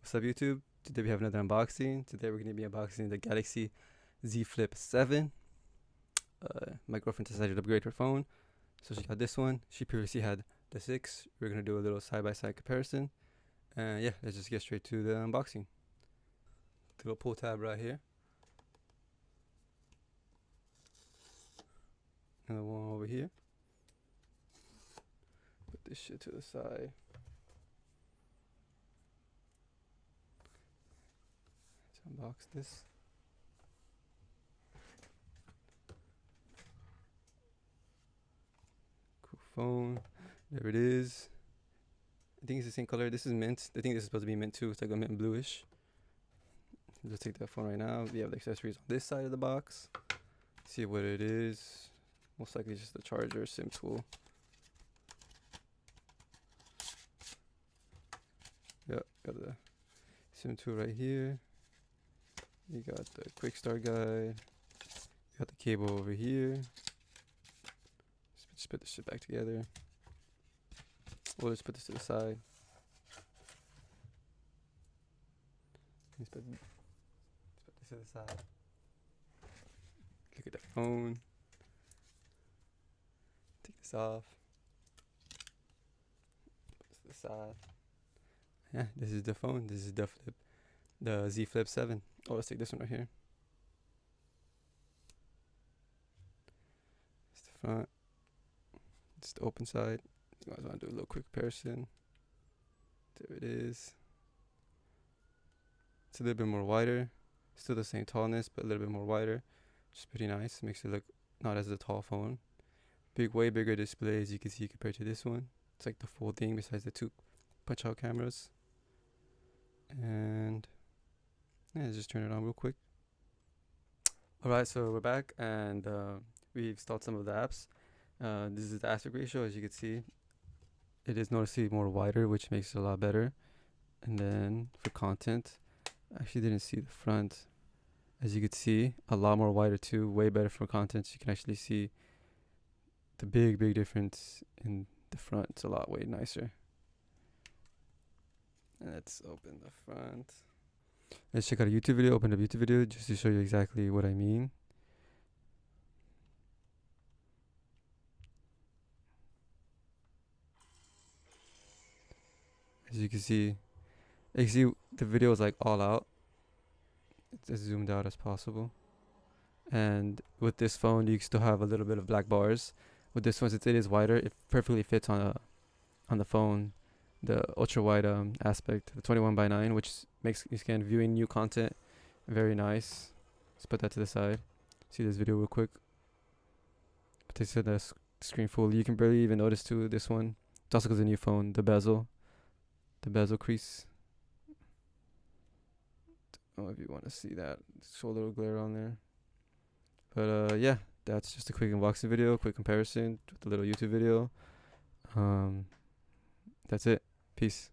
What's up, YouTube? Today we have another unboxing. Today we're going to be unboxing the Galaxy Z Flip 7. My girlfriend decided to upgrade her phone, so she got this one. She previously had the 6. We're going to do a little side-by-side comparison. And yeah, let's just get straight to the unboxing. The little pull tab right here. Another one over here. Put this shit to the side. Unbox this. Cool phone. There it is. I think it's the same color. This is mint. I think this is supposed to be mint too. It's like a mint bluish. Let's take that phone right now. We have the accessories on this side of the box. See what it is. Most likely just the charger, SIM tool. Yep, got the SIM tool right here. You got the quick start guide. You got the cable over here. Just put this shit back together. We'll just put this to the side. Let's put this to the side. Look at the phone. Take this off. Put this to the side. Yeah, this is the phone. This is the Z Flip 7. Oh, let's take this one right here. It's the front. It's the open side. You guys want to do a little quick comparison. There it is. It's a little bit more wider. Still the same tallness, but a little bit more wider. Which is pretty nice. Makes it look not as a tall phone. Way bigger display, as you can see, compared to this one. It's like the full thing besides the 2 punch-out cameras. And yeah, let's just turn it on real quick. Alright, so we're back, and we installed some of the apps. This is the aspect ratio. As you can see, it is noticeably more wider, which makes it a lot better. And then for content, I actually didn't see the front. As you can see, a lot more wider too, way better for content. You can actually see the big difference in the front. It's a lot way nicer. And let's open the front. Let's check out a YouTube video. Open a YouTube video just to show you exactly what I mean. As you can see, the video is like all out. It's as zoomed out as possible. And with this phone, you still have a little bit of black bars. With this one, since it is wider, it perfectly fits on the phone. The ultra wide aspect, the 21:9, which makes viewing new content very nice. Let's put that to the side. See this video real quick. Put this to the screen full. You can barely even notice too this one. It's also because of the new phone, the bezel crease. Oh, if you want to see that, show a little glare on there. But yeah, that's just a quick unboxing video, quick comparison with a little YouTube video. That's it. Peace.